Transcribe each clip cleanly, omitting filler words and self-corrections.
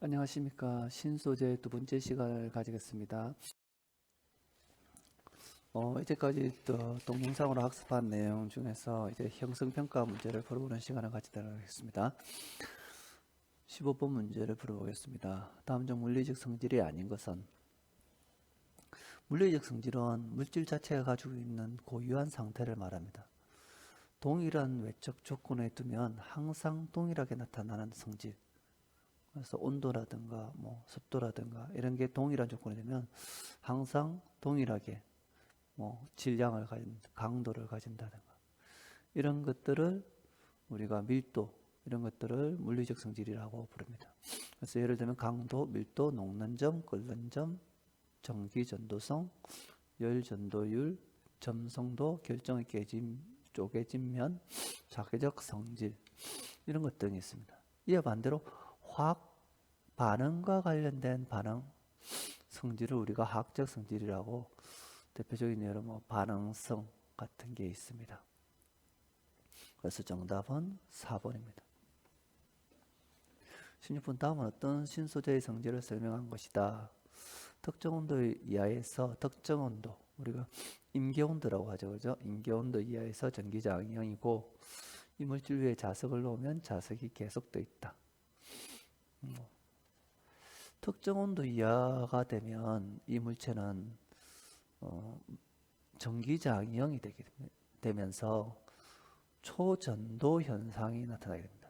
안녕하십니까. 신소재 두 번째 시간을 가지겠습니다. 이제까지 또 동영상으로 학습한 내용 중에서 이제 형성평가 문제를 풀어보는 시간을 가지도록 하겠습니다. 15번 문제를 풀어보겠습니다. 다음 중 물리적 성질이 아닌 것은? 물리적 성질은 물질 자체가 가지고 있는 고유한 상태를 말합니다. 동일한 외적 조건에 두면 항상 동일하게 나타나는 성질. 그래서 온도라든가 습도라든가 이런 게 동일한 조건이 되면 항상 동일하게 질량을 가진 강도를 가진다든가 이런 것들을 우리가 밀도 이런 것들을 물리적 성질이라고 부릅니다. 그래서 예를 들면 강도, 밀도, 녹는 점, 끓는 점, 전기 전도성, 열 전도율, 점성도, 결정의 깨짐, 쪼개진 면, 자기적 성질 이런 것 등이 있습니다. 이와 반대로 화학 반응과 관련된 반응 성질을 우리가 화학적 성질이라고 대표적인 예로 반응성 같은 게 있습니다. 그래서 정답은 4번입니다. 16번 다음은 어떤 신소재의 성질을 설명한 것이다. 특정 온도 이하에서 특정 온도 우리가 임계온도라고 하죠. 그죠? 임계온도 이하에서 전기장형이고 이 물질 위에 자석을 놓으면 자석이 계속돼 있다. 특정 온도 이하가 되면 이 물체는 전기장형이 되면서 초전도 현상이 나타나게 됩니다.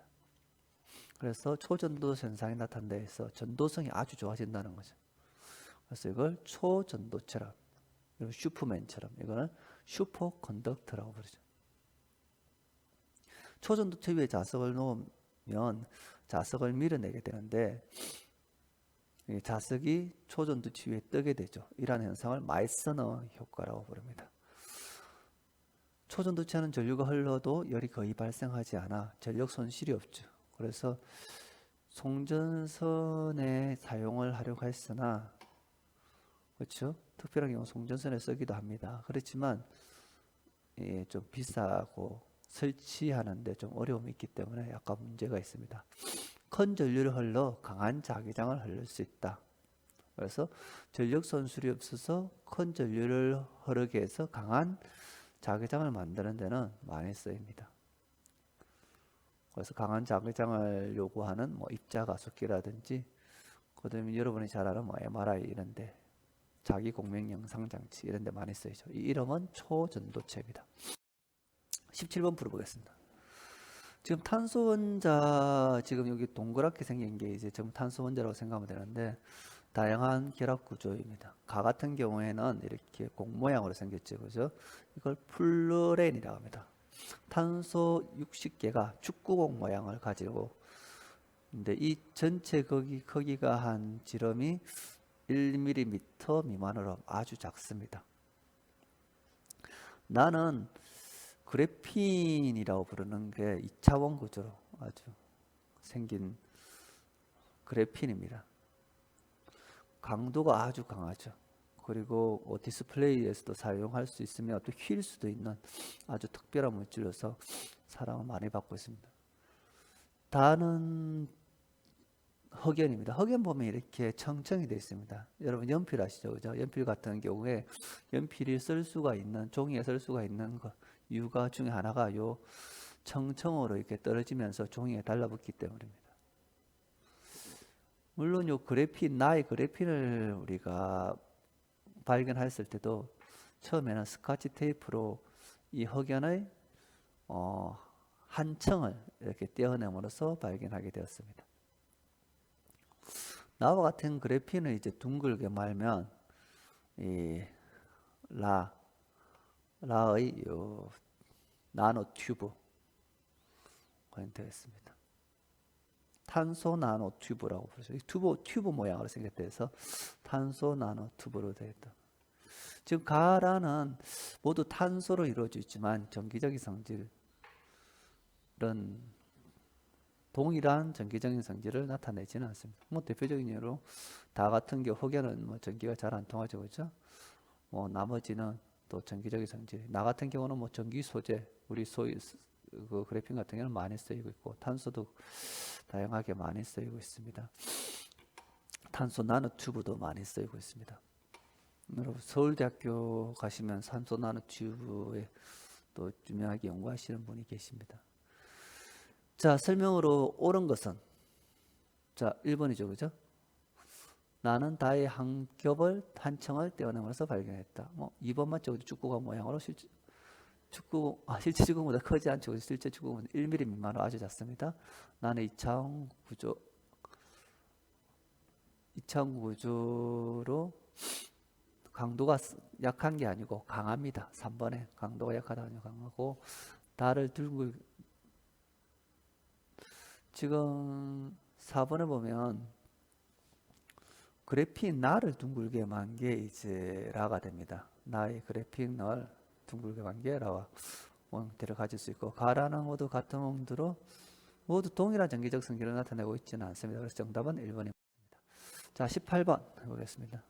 그래서 초전도 현상이 나타난다 해서 전도성이 아주 좋아진다는 거죠. 그래서 이걸 초전도체라, 슈퍼맨처럼 이거는 슈퍼컨덕터라고 부르죠. 초전도체 위에 자석을 놓으면 자석을 밀어내게 되는데 자석이 초전도체 위에 뜨게 되죠. 이러한 현상을 마이스너 효과라고 부릅니다. 초전도체는 전류가 흘러도 열이 거의 발생하지 않아 전력 손실이 없죠. 그래서 송전선에 사용을 하려고 했으나 그렇죠? 특별한 경우 송전선에 쓰기도 합니다. 그렇지만 좀 비싸고 설치하는데 좀 어려움이 있기 때문에 약간 문제가 있습니다. 큰 전류를 흘러 강한 자기장을 흘릴 수 있다. 그래서 전력 손실이 없어서 큰 전류를 흐르게 해서 강한 자기장을 만드는 데는 많이 쓰입니다. 그래서 강한 자기장을 요구하는 입자가속기라든지 그다음에 여러분이 잘 아는 MRI 이런데 자기 공명 영상 장치 이런데 많이 쓰이죠. 이 이름은 초전도체입니다. 17번 풀어보겠습니다. 지금 탄소 원자 지금 여기 동그랗게 생긴 게 이제 전부 탄소 원자라고 생각하면 되는데 다양한 결합 구조입니다. 가 같은 경우에는 이렇게 공 모양으로 생겼죠, 그죠? 이걸 플루렌이라고 합니다. 탄소 60개가 축구공 모양을 가지고, 근데 이 전체 크기가 한 지름이 1mm 미만으로 아주 작습니다. 나는 그래핀이라고 부르는 게 2차원 구조로 아주 생긴 그래핀입니다. 강도가 아주 강하죠. 그리고 디스플레이에서도 사용할 수 있으며 또 휠 수도 있는 아주 특별한 물질로서 사랑을 많이 받고 있습니다. 다는 흑연입니다. 흑연 보면 이렇게 청청이 되어 있습니다. 여러분 연필 아시죠? 그죠? 연필 같은 경우에 연필이 쓸 수가 있는 종이에 쓸 수가 있는 이유가 중에 하나가 요 청청으로 이렇게 떨어지면서 종이에 달라붙기 때문입니다. 물론 요 그래핀, 나의 그래핀을 우리가 발견했을 때도 처음에는 스카치 테이프로 이 흑연의 한 층을 이렇게 떼어내므로써 발견하게 되었습니다. 나와 같은 그래핀을 이제 둥글게 말면 이 라의 요 나노 튜브 되겠습니다. 탄소 나노 튜브라고 부르죠. 이 튜브 모양으로 생겼다 해서 탄소 나노 튜브로 되었다. 지금 가라는 모두 탄소로 이루어져 있지만 전기적인 성질은 동일한 전기적인 성질을 나타내지는 않습니다. 대표적인 예로 다 같은 경우 흑연은 전기가 잘 안 통하죠, 그렇죠? 나머지는 또 전기적인 성질. 나 같은 경우는 전기 소재, 우리 소위 그래핀 같은 경우는 많이 쓰이고 있고 탄소도 다양하게 많이 쓰이고 있습니다. 탄소 나노튜브도 많이 쓰이고 있습니다. 여러분 서울대학교 가시면 탄소 나노튜브에 또 유명하게 연구하시는 분이 계십니다. 자, 설명으로 옳은 것은 자 1번이죠, 그죠? 나는 다의 한 겹을 한 층을 떼어내면서 발견했다. 2번 맞죠? 축구공 모양으로 실제 축구공보다 크지 않죠. 실제 축구공은 1mm 미만으로 아주 작습니다. 나는 이차원 구조로 강도가 약한 게 아니고 강합니다. 3번에 강도가 약하다 아니고 강하고 달을 지금 4번에 보면 그래픽 날을 둥글게 만 게 이제 라가 됩니다. 나의 그래픽 날 둥글게 만 게 라와 형태를 가질 수 있고 가라는 모두 같은 형태로 모두 동일한 전기적 성질을 나타내고 있지는 않습니다. 그래서 정답은 1번입니다. 자, 18번 해보겠습니다.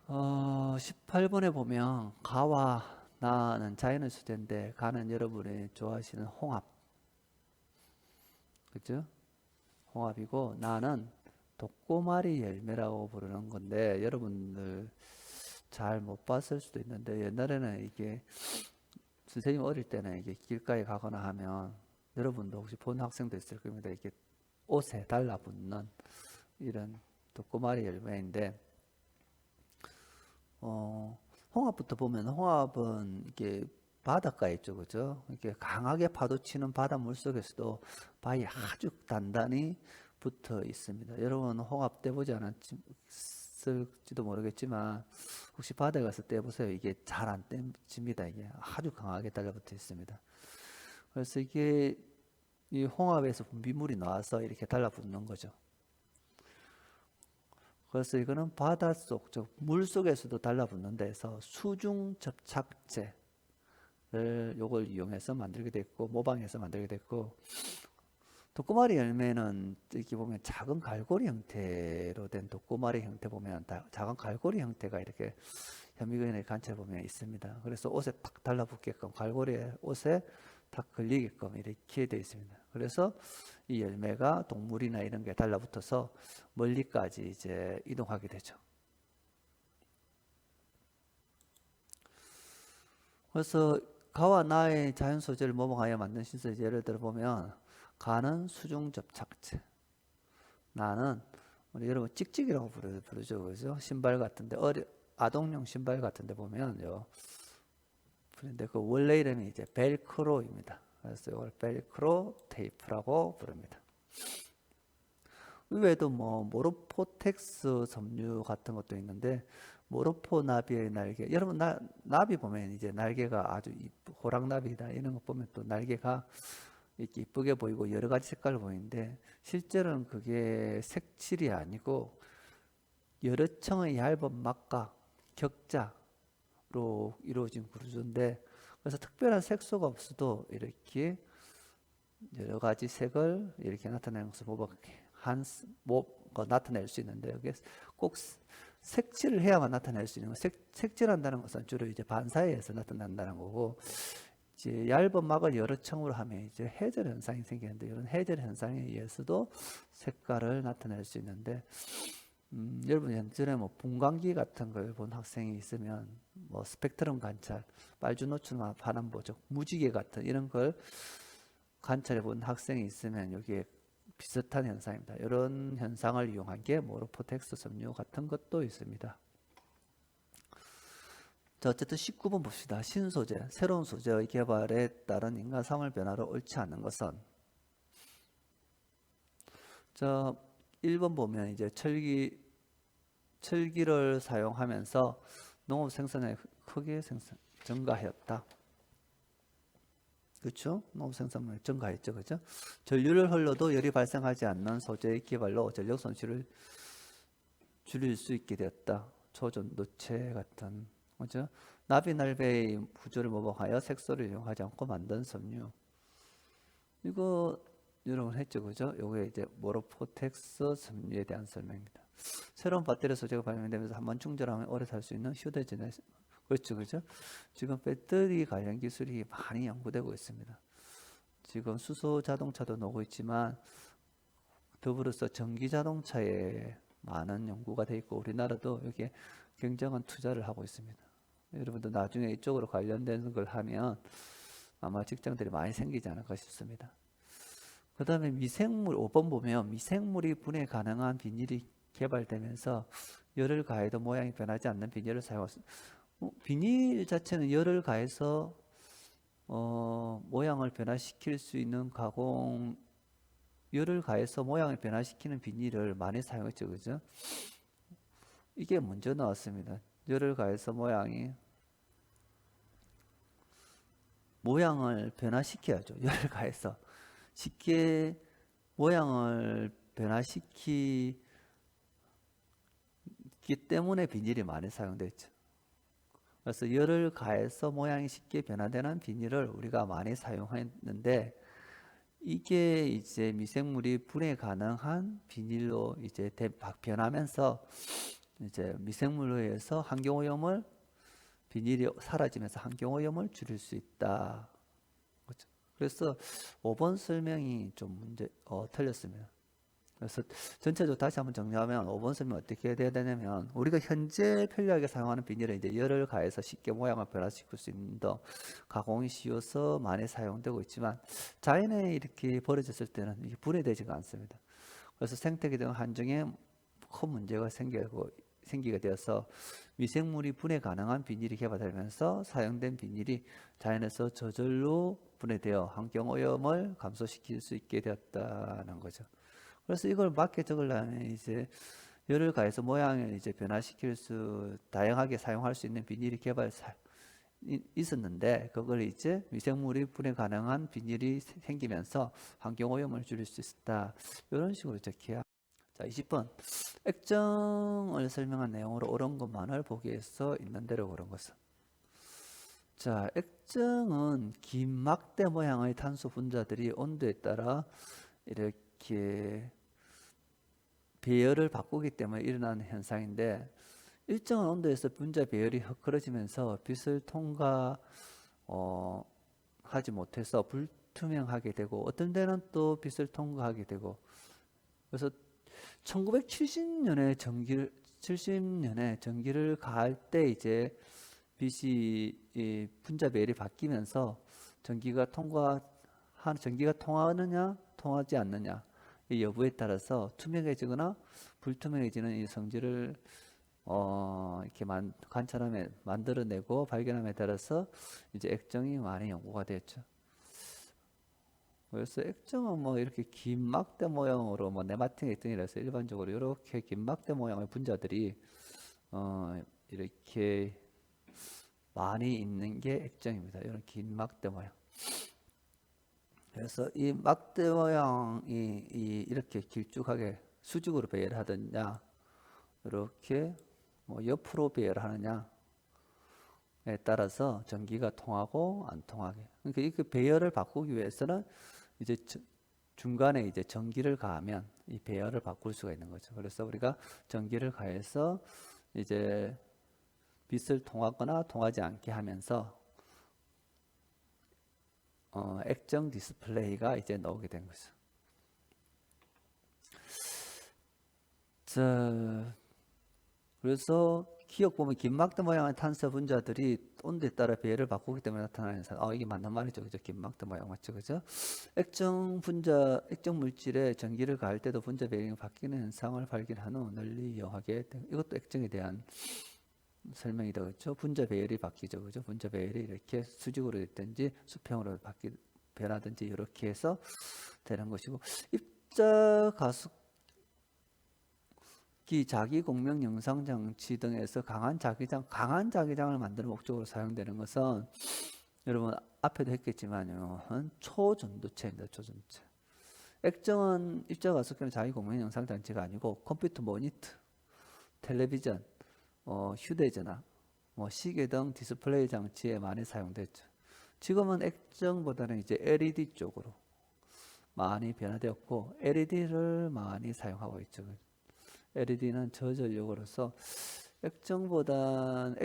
18번에 보면 가와 나는 자연의 수제인데 가는 여러분이 좋아하시는 홍합, 그죠? 홍합이고 나는 독고마리 열매라고 부르는 건데 여러분들 잘 못 봤을 수도 있는데 옛날에는 이게 선생님 어릴 때는 이게 길가에 가거나 하면 여러분도 혹시 본 학생도 있을 겁니다. 이게 옷에 달라붙는 이런 독고마리 열매인데 홍합부터 보면 홍합은 이게 바닷가에 있죠, 그죠? 이렇게 강하게 파도치는 바닷물 속에서도 바위 아주 단단히 붙어 있습니다. 여러분 홍합 떼보지 않았을지도 모르겠지만 혹시 바다에 가서 떼보세요. 이게 잘 안 떼집니다. 이게 아주 강하게 달라붙어 있습니다. 그래서 이게 이 홍합에서 분비물이 나와서 이렇게 달라붙는 거죠. 그래서 이거는 바닷속, 물 속에서도 달라붙는 데서 수중 접착제를 요걸 이용해서 만들게 됐고 모방해서 만들게 됐고 독고마리 열매는 이렇게 보면 작은 갈고리 형태로 된 독고마리 형태 보면 작은 갈고리 형태가 이렇게 현미경에 관찰 보면 있습니다. 그래서 옷에 딱 달라붙게끔 갈고리에 옷에 딱 걸리게끔 이렇게 되어 있습니다. 그래서 이 열매가 동물이나 이런 게 달라붙어서 멀리까지 이제 이동하게 되죠. 그래서 가와 나의 자연 소재를 모방하여 만든 신소재 예를 들어 보면 가는 수중 접착제, 나는 우리 여러분 찍찍이라고 부르죠, 그죠? 신발 같은데 아동용 신발 같은데 보면요. 그런데 그 원래 이름이 이제 벨크로입니다. 그래서 이걸 벨크로 테이프라고 부릅니다. 이외에도 뭐 모로포텍스 섬유 같은 것도 있는데 모로포 나비의 날개. 여러분 나비 보면 이제 날개가 아주 호랑나비다 이런 거 보면 또 날개가 이렇게 이쁘게 보이고 여러 가지 색깔을 보이는데 실제로는 그게 색칠이 아니고 여러 층의 얇은 막과 격자로 이루어진 구조인데 그래서 특별한 색소가 없어도 이렇게 여러 가지 색을 이렇게 나타내는 것을 나타낼 수 있는데 여기 꼭 색칠을 해야만 나타낼 수 있는 거. 색칠한다는 것은 주로 이제 반사해서 나타난다는 거고 이제 얇은 막을 여러 층으로 하면 이제 해절 현상이 생기는데 이런 해절 현상에 의해서도 색깔을 나타낼 수 있는데 여러분 예전에 뭐 분광기 같은 걸 본 학생이 있으면 뭐 스펙트럼 관찰, 빨주노출 반환보적, 무지개 같은 이런 걸 관찰해 본 학생이 있으면 여기에 비슷한 현상입니다. 이런 현상을 이용한 게 모로포텍스 섬유 같은 것도 있습니다. 자, 어쨌든 19번 봅시다. 신소재, 새로운 소재의 개발에 따른 인간 사물 변화로 옳지 않은 것은 자, 1번 보면 이제 철기를 사용하면서 농업 생산의 크게 증가하였다. 그렇죠? 농업 생산량이 증가했죠, 그렇죠? 전류를 흘러도 열이 발생하지 않는 소재의 개발로 전력 손실을 줄일 수 있게 되었다. 초전도체 같은, 그렇죠? 나비날베의 구조를 모방하여 색소를 이용하지 않고 만든 섬유. 이거 여러분 했죠, 그죠? 요게 이제 모로포텍스 섬유에 대한 설명입니다. 새로운 배터리 소재가 발명되면서 한번 충전하면 오래 살 수 있는 휴대전화. 그렇죠, 그죠? 지금 배터리 관련 기술이 많이 연구되고 있습니다. 지금 수소 자동차도 나오고 있지만 더불어서 전기 자동차에 많은 연구가 돼 있고 우리나라도 여기에 굉장한 투자를 하고 있습니다. 여러분도 나중에 이쪽으로 관련된 걸 하면 아마 직장들이 많이 생기지 않을까 싶습니다. 그 다음에 미생물 5번 보면 미생물이 분해 가능한 비닐이 개발되면서 열을 가해도 모양이 변하지 않는 비닐을 사용했습니다. 비닐 자체는 열을 가해서 모양을 변화시킬 수 있는 가공, 열을 가해서 모양을 변화시키는 비닐을 많이 사용했죠, 그죠? 이게 먼저 나왔습니다. 열을 가해서 모양을 변화시켜야죠. 열을 가해서 쉽게 모양을 변화시키기 때문에 비닐이 많이 사용됐죠. 그래서 열을 가해서 모양이 쉽게 변화되는 비닐을 우리가 많이 사용했는데 이게 이제 미생물이 분해 가능한 비닐로 이제 변하면서 이제 미생물로 의해서 환경오염을 비닐이 사라지면서 환경오염을 줄일 수 있다. 그렇죠? 그래서 5번 설명이 좀 틀렸습니다. 그래서 전체적으로 다시 한번 정리하면 5번 설명 어떻게 돼야 되냐면 우리가 현재 편리하게 사용하는 비닐은 이제 열을 가해서 쉽게 모양을 변화시킬 수 있는 더 가공이 쉬워서 많이 사용되고 있지만 자연에 이렇게 버려졌을 때는 이게 분해되지가 않습니다. 그래서 생태계 등 환경에 큰 문제가 생기게 되어서 미생물이 분해 가능한 비닐이 개발되면서 사용된 비닐이 자연에서 저절로 분해되어 환경오염을 감소시킬 수 있게 되었다는 거죠. 그래서 이걸 맞게 적으려면 이제 열을 가해서 모양을 이제 변화시킬 다양하게 사용할 수 있는 비닐이 있었는데 그걸 이제 미생물이 분해 가능한 비닐이 생기면서 환경오염을 줄일 수 있다. 이런 식으로 적혀야. 자, 20번. 액정을 설명한 내용으로 옳은 것만을 보기 위해서 있는 대로 그런 것은. 자, 액정은 긴 막대 모양의 탄소 분자들이 온도에 따라 이렇게 배열을 바꾸기 때문에 일어나는 현상인데 일정한 온도에서 분자 배열이 흐트러지면서 빛을 통과하지 못해서 불투명하게 되고 어떤 데는 또 빛을 통과하게 되고 그래서 1970년에 전기를 가할 때 이제 빛이 분자 배열이 바뀌면서 전기가 통하느냐 통하지 않느냐 이 여부에 따라서 투명해지거나 불투명해지는 이 성질을 이렇게 만들어내고 발견함에 따라서 이제 액정이 많이 연구가 됐죠. 그래서 액정은 뭐 이렇게 긴 막대 모양으로 뭐 네마틴 액정이라서 일반적으로 이렇게 긴 막대 모양의 분자들이 이렇게 많이 있는 게 액정입니다. 이런 긴 막대 모양. 그래서 이 막대 모양이 이렇게 길쭉하게 수직으로 배열하느냐 이렇게 뭐 옆으로 배열하느냐에 따라서 전기가 통하고 안 통하게. 그러니까 이 배열을 바꾸기 위해서는 이제 중간에 이제 전기를 가하면 이 배열을 바꿀 수가 있는 거죠. 그래서 우리가 전기를 가해서 이제 빛을 통하거나 통하지 않게 하면서 액정 디스플레이가 이제 나오게 된 거죠. 자, 그래서 기억 보면 긴 막대 모양의 탄소 분자들이 온도에 따라 배열을 바꾸기 때문에 나타나는 현상. 이게 맞는 말이죠, 그죠? 긴 막대 모양 맞죠, 그죠? 액정 물질에 전기를 가할 때도 분자 배열이 바뀌는 현상을 발견한 후 널리 이용하게 된. 이것도 액정에 대한 설명이다, 그렇죠? 분자 배열이 바뀌죠, 그죠? 분자 배열이 이렇게 수직으로 됐든지 수평으로 변하든지 이렇게 해서 되는 것이고 입자 가속기 자기 공명 영상 장치 등에서 강한 자기장을 만드는 목적으로 사용되는 것은 여러분 앞에도 했겠지만요, 초전도체입니다. 초전도체. 액정은 입자 가속기는 자기 공명 영상 장치가 아니고 컴퓨터 모니터, 텔레비전, 휴대전화, 시계 등 디스플레이 장치에 많이 사용됐죠. 지금은 액정보다는 이제 LED 쪽으로 많이 변화되었고 LED를 많이 사용하고 있죠. LED는 저전력으로서 액정은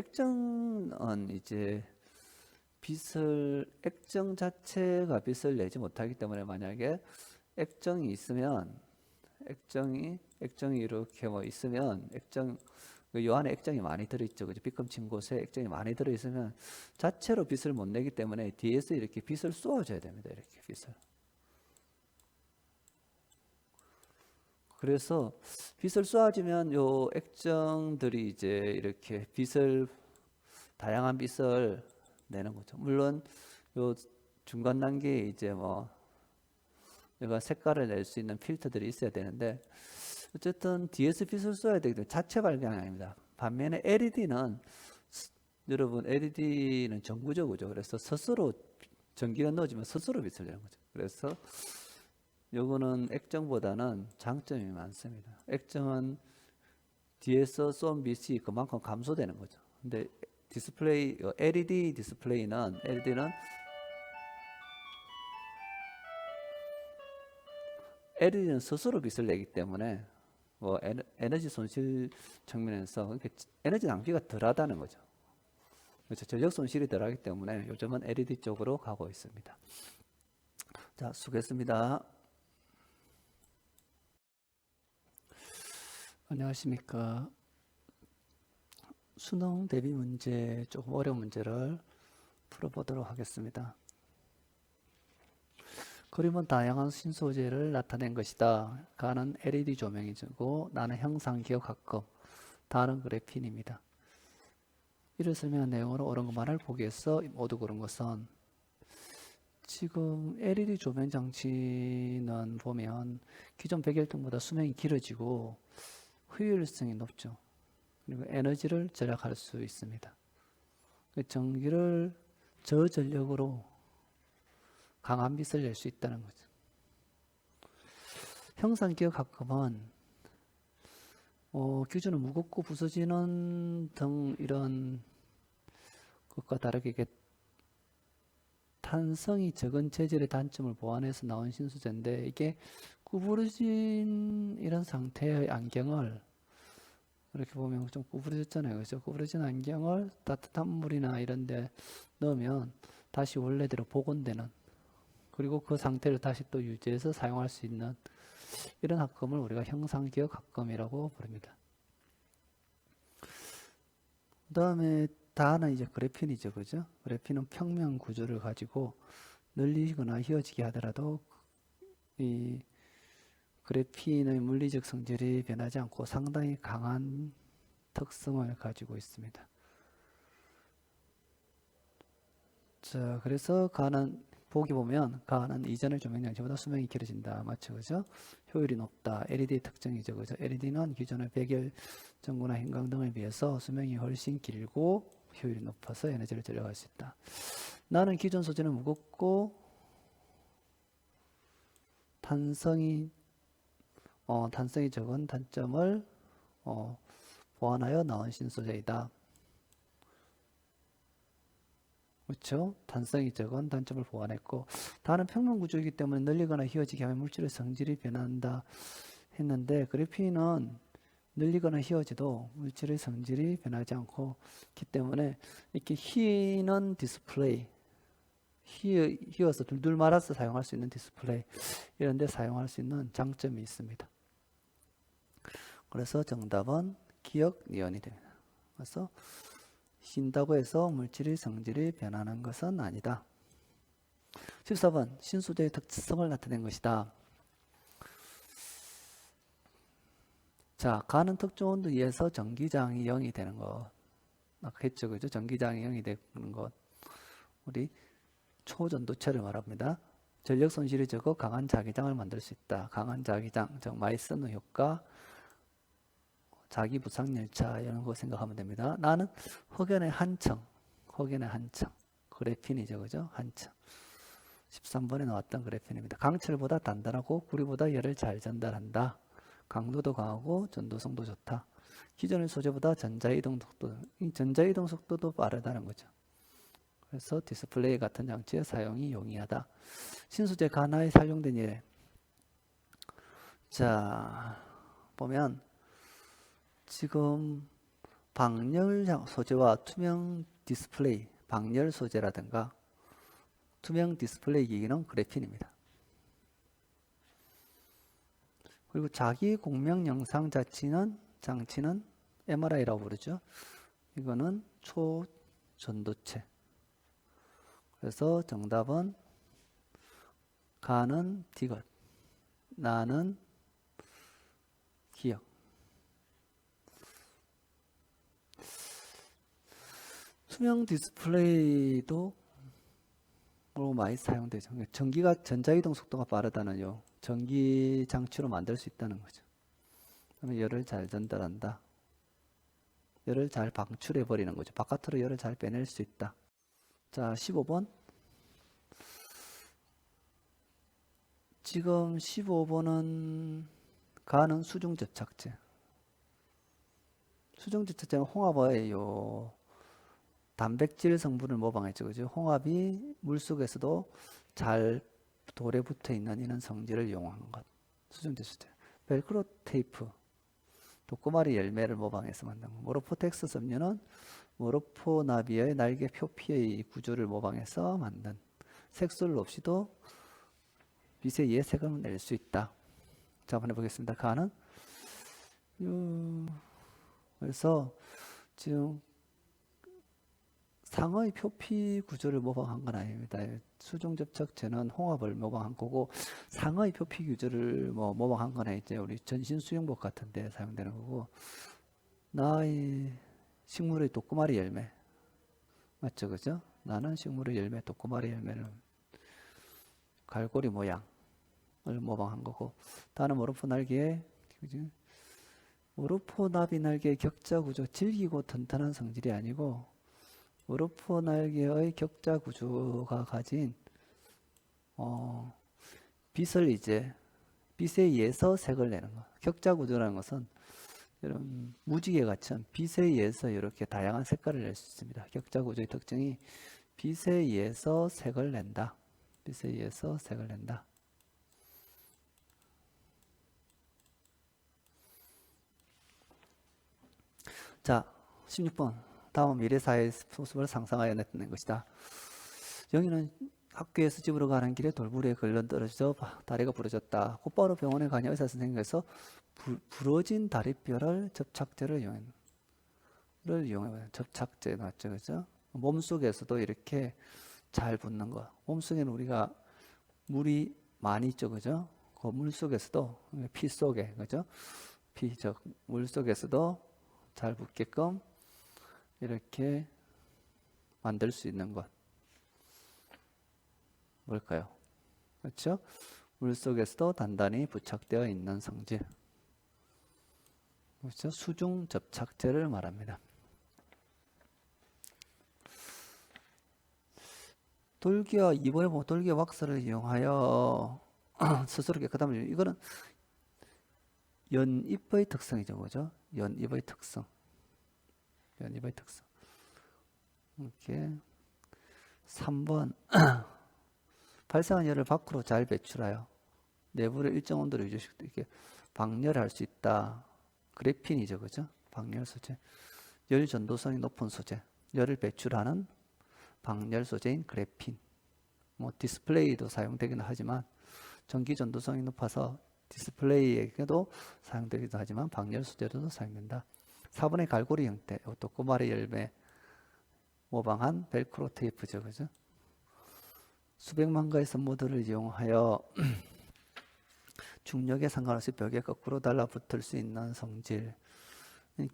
이제 액정 자체가 빛을 내지 못하기 때문에 만약에 액정이 있으면 액정이 이렇게 뭐 있으면 요 안에 액정이 많이 들어있죠. 그죠? 빗금친 곳에 액정이 많이 들어있으면 자체로 빛을 못 내기 때문에 뒤에서 이렇게 빛을 쏘아줘야 됩니다. 이렇게 빛을. 그래서 빛을 쏘아주면 요 액정들이 이제 이렇게 다양한 빛을 내는 거죠. 물론 요 중간 단계에 이제 뭐 내가 색깔을 낼 수 있는 필터들이 있어야 되는데 어쨌든 뒤에서 빛을 쏘아야 되기 때문에 자체 발광이 아닙니다. 반면에 여러분 LED는 전구적이죠. 그래서 스스로 전기가 넣어지면 스스로 빛을 내는 거죠. 그래서 요거는 액정보다는 장점이 많습니다. 액정은 뒤에서 쏜 빛이 그만큼 감소되는 거죠. 근데 LED는 스스로 빛을 내기 때문에 뭐 에너지 손실 측면에서 그러니까 에너지 낭비가 덜하다는 거죠. 그렇죠. 전력 손실이 덜하기 때문에 요즘은 LED 쪽으로 가고 있습니다. 자, 수고했습니다. 안녕하십니까. 수능 대비 문제, 조금 어려운 문제를 풀어보도록 하겠습니다. 그림은 다양한 신소재를 나타낸 것이다. 가는 LED 조명이고 나는 형상기억 가끔, 다른 그래핀입니다. 이를 설명한 내용으로 옳은 것만을 보기위해서 모두 고른 것은 지금 LED 조명 장치는 보면 기존 백열등보다 수명이 길어지고 효율성이 높죠. 그리고 에너지를 절약할 수 있습니다. 전기를 저전력으로 강한 빛을 낼 수 있다는 거죠. 형상기억 가끔은 기존은 무겁고 부서지는 등 이런 것과 다르게 이게 탄성이 적은 재질의 단점을 보완해서 나온 신소재인데 이게 구부러진 이런 상태의 안경을 이렇게 보면 좀 구부러졌잖아요. 그죠? 구부러진 안경을 따뜻한 물이나 이런 데 넣으면 다시 원래대로 복원되는, 그리고 그 상태를 다시 또 유지해서 사용할 수 있는 이런 합금을 우리가 형상기억 합금이라고 부릅니다. 그 다음에 다는 이제 그래핀이죠. 그죠? 그래핀은 평면 구조를 가지고 늘리거나 휘어지게 하더라도 이 그래핀의 물리적 성질이 변하지 않고 상당히 강한 특성을 가지고 있습니다. 자, 그래서 보기 보면 가는 이전의 조명 장치보다 수명이 길어진다. 맞죠? 그죠? 효율이 높다. LED 특징이죠. 그죠? LED는 기존의 백열 전구나 형광등에 비해서 수명이 훨씬 길고 효율이 높아서 에너지를 절약할 수 있다. 나는 기존 소재는 무겁고 탄성이 적은 단점을 보완하여 나온 신소재이다. 그렇죠? 단성이 적은 단점을 보완했고, 다는 평면 구조이기 때문에 늘리거나 휘어지게 하면 물질의 성질이 변한다 했는데, 그래핀은 늘리거나 휘어져도 물질의 성질이 변하지 않고 기 때문에 이렇게 휘는 디스플레이, 휘어서 둘둘 말아서 사용할 수 있는 디스플레이 이런 데 사용할 수 있는 장점이 있습니다. 그래서 정답은 기억 니온이 됩니다. 그래서 흰다고 해서 물질의 성질이 변하는 것은 아니다. 14번 신소재의 특성을 나타낸 것이다. 자, 가는 특정 온도에 의해서 전기장이 0이 되는 것. 아까 했죠, 그죠? 전기장이 0이 되는 것. 우리 초전도체를 말합니다. 전력 손실이 적어 강한 자기장을 만들 수 있다. 강한 자기장, 즉 마이스너 효과, 자기 부상 열차 이런 거 생각하면 됩니다. 나는 흑연의 한청, 그래핀이죠, 그죠? 한청. 13번에 나왔던 그래핀입니다. 강철보다 단단하고 구리보다 열을 잘 전달한다. 강도도 강하고 전도성도 좋다. 기존의 소재보다 전자이동 속도도 빠르다는 거죠. 그래서 디스플레이 같은 장치의 사용이 용이하다. 신소재 가나에 사용된 예. 자, 보면 지금 방열 소재와 투명 디스플레이, 방열 소재라든가 투명 디스플레이 기기는 그래핀입니다. 그리고 자기 공명 영상 장치는 MRI라고 부르죠. 이거는 초전도체. 그래서 정답은 가는 디귿, 나는 기억. 투명 디스플레이도 많이 사용되죠. 전기가 전자이동 속도가 빠르다는요. 전기 장치로 만들 수 있다는 거죠. 그러면 열을 잘 전달한다. 열을 잘 방출해 버리는 거죠. 바깥으로 열을 잘 빼낼 수 있다. 자, 15번. 지금 15번은 가는 수중 접착제. 수중 접착제는 홍합의 단백질 성분을 모방했죠. 그죠? 홍합이 물속에서도 잘 돌에 붙어 있는 이런 성질을 이용한 것. 수중 접착제. 벨크로 테이프. 도꼬마리 열매를 모방해서 만든 것. 모로포텍스 섬유는 모로포나비의 날개 표피의 구조를 모방해서 만든. 색소를 없이도 빛에 의해 색을 낼 수 있다. 자, 한번 해보겠습니다. 가는 그래서 지금 상의 표피 구조를 모방한 건 아닙니다. 수중 접착제는 홍합을 모방한 거고 상의 표피 구조를 모방한 건 이제 우리 전신 수영복 같은 데 사용되는 거고 나의 식물의 도꼬마리 열매 맞죠, 그죠? 나는 식물의 열매, 도꼬마리 열매는 갈고리 모양을 모방한 거고 다는 모로포 날개의 모로포 나비 날개의 격자 구조 질기고 튼튼한 성질이 아니고 모로포 날개의 격자 구조가 가진 빛에 의해서 색을 내는 것. 격자 구조라는 것은 이런 무지개 같은 빛에 의해서 이렇게 다양한 색깔을 낼 수 있습니다. 격자 구조의 특징이 빛에 의해서 색을 낸다. 빛에 의해서 색을 낸다. 자, 16번. 다음 미래사회의 모습을 상상하여 냈는 것이다. 영희는 학교에서 집으로 가는 길에 돌부리에 걸려 떨어져 다리가 부러졌다. 곧바로 병원에 가니 의사 선생님께서 부러진 다리뼈를 접착제를 이용해 접착제 맞죠, 그죠? 몸 속에서도 이렇게 잘 붙는 거. 몸 속에는 우리가 물이 많이 있죠, 그죠? 그 물 속에서도 피 속에, 그죠? 물 속에서도 잘 붙게끔 이렇게 만들 수 있는 것. 뭘까요? 그렇죠? 물속에서도 단단히 부착되어 있는 성질. 그렇죠? 수중 접착제를 말합니다. 돌기와 이번에 보면 돌기 왁스를 이용하여 스스로 깨끗함을 이거는 연잎의 특성이죠, 그죠? 연잎의 특성. 이렇게 3번 발생한 열을 밖으로 잘 배출하여 내부를 일정 온도로 유지시켜 이렇게 방열할 수 있다. 그래핀이죠, 그죠? 방열 소재. 열 전도성이 높은 소재. 열을 배출하는 방열 소재인 그래핀. 디스플레이도 사용되기는 하지만 전기 전도성이 높아서 디스플레이에도 사용되기도 하지만 방열 소재로도 사용된다. 4번의 갈고리 형태, 이것도 꼬마리 열매 모방한 벨크로 테이프죠, 그죠? 수백만 가의 선모들을 이용하여 중력에 상관없이 벽에 거꾸로 달라붙을 수 있는 성질.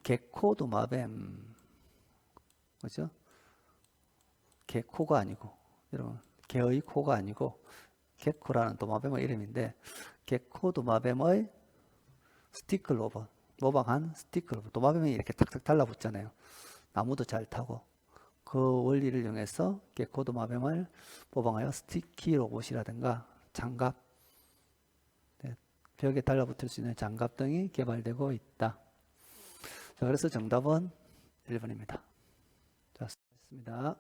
개코 도마뱀, 그죠? 개코가 아니고, 여러분, 개의 코가 아니고, 개코라는 도마뱀의 이름인데, 개코 도마뱀의 스티크 로봇, 모방한 스티크 로봇. 도마뱀이 이렇게 탁탁 달라붙잖아요. 나무도 잘 타고. 그 원리를 이용해서 개코 도마뱀을 모방하여 스티키 로봇이라든가 장갑, 벽에 달라붙을 수 있는 장갑 등이 개발되고 있다. 자, 그래서 정답은 1번입니다. 자, 수고하셨습니다.